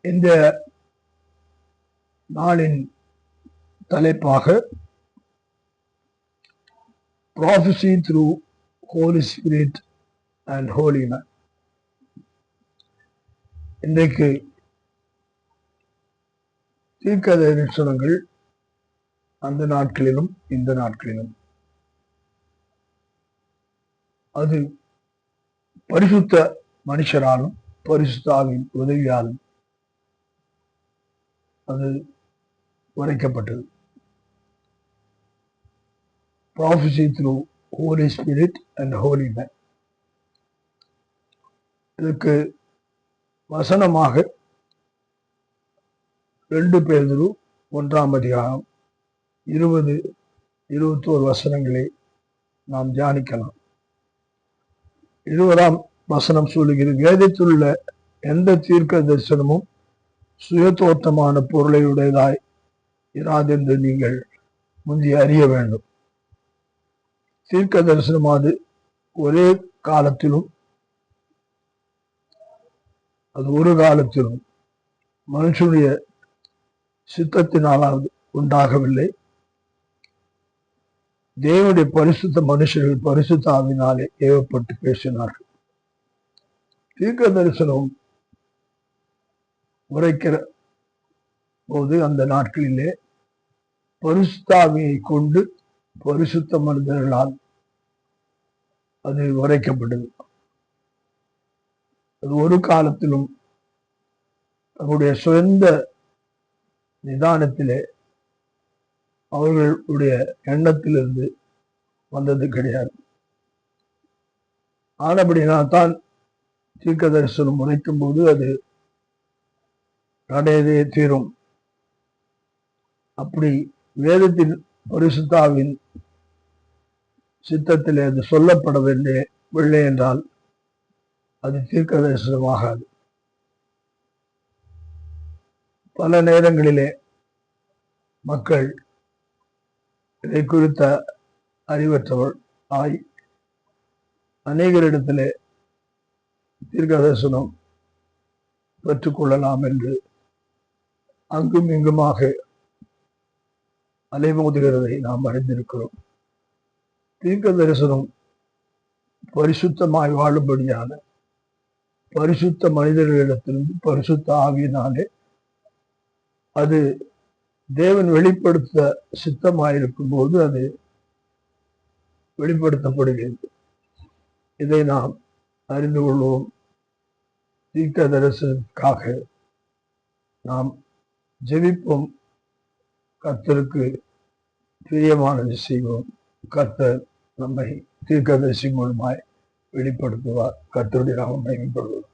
இந்த நாளின் தலைப்பாக prophecy through Holy Spirit and Holy Man. இன்றைக்கு தீர்க்க தரிசனங்கள் அந்த நாட்களிலும் இந்த நாட்களிலும் அது பரிசுத்த மனுஷராலும் பரிசுத்தாவின் உதவியாலும் அது உரைக்கப்பட்டது. Prophecy through Holy Spirit and Holy Man. இதுக்கு வசனமாக 2 பேதுரு 1ஆம் அதிகாரம் 20-21 வசனங்களை நாம் தியானிக்கலாம். 20ஆம் வசனம் சொல்லுகிறது, வேதத்திலுள்ள எந்த தீர்க்க தரிசனமும் சுயதோற்றமான பொருளையுடையதாய் இராதென்று நீங்கள் முந்தி அறிய வேண்டும். தீர்க்க தரிசனமானது ஒரே காலத்திலும் அது ஒரு காலத்திலும் மனுஷனுடைய சித்தத்தினாலாவது உண்டாகவில்லை. தேவனுடைய பரிசுத்த மனுஷர்கள் பரிசுத்த ஆவியினாலே ஏவப்பட்டு பேசினார்கள். தீர்க்க தரிசனம் உரைக்கிற போது அந்த நாட்களிலே பரிசுத்த ஆவியை கொண்டு பரிசுத்த மனிதர்களால் அது உரைக்கப்பட்டது. அது ஒரு காலத்திலும் தன்னுடைய சொந்த நிதானத்திலே அவர்களுடைய எண்ணத்திலிருந்து வந்தது கிடையாது. ஆனபடினால் தான் தீர்க்க தரிசனம் உரைக்கும் போது அது நடையதே தீரும். அப்படி வேதத்தின் பரிசுத்தாவின் சித்தத்திலே அது சொல்லப்படவில்லை என்றால் அது தீர்க்க தரிசனமாகாது. பல நேரங்களிலே மக்கள் இதை குறித்த அறிவற்றவர் ஆய் அநேகரிடத்திலே தீர்க்க தரிசனம் பெற்றுக்கொள்ளலாம் என்று அங்கும் இங்குமாக அலைமோதுகிறதை நாம் அறிந்திருக்கிறோம். தீர்க்க தரிசனம் பரிசுத்தமாய் வாழும்படியான பரிசுத்த மனிதர்களிடத்திலிருந்து பரிசுத்த ஆவியினாலே அது தேவன் வெளிப்படுத்த சித்தமாயிருக்கும் போது அது வெளிப்படுத்தப்படுகிறது. இதை நாம் அறிந்து கொள்வோம். தீர்க்க தரிசனத்துக்காக நாம் ஜெபிப்போம். கர்த்தருக்கு பிரியமானது செய்வோம். கர்த்தர் நம்மை தீர்க்கதரிசி மூலமாய் வெளிப்படுத்துவார். கர்த்தருடைய நாமம் மகிமைப்படுவார்.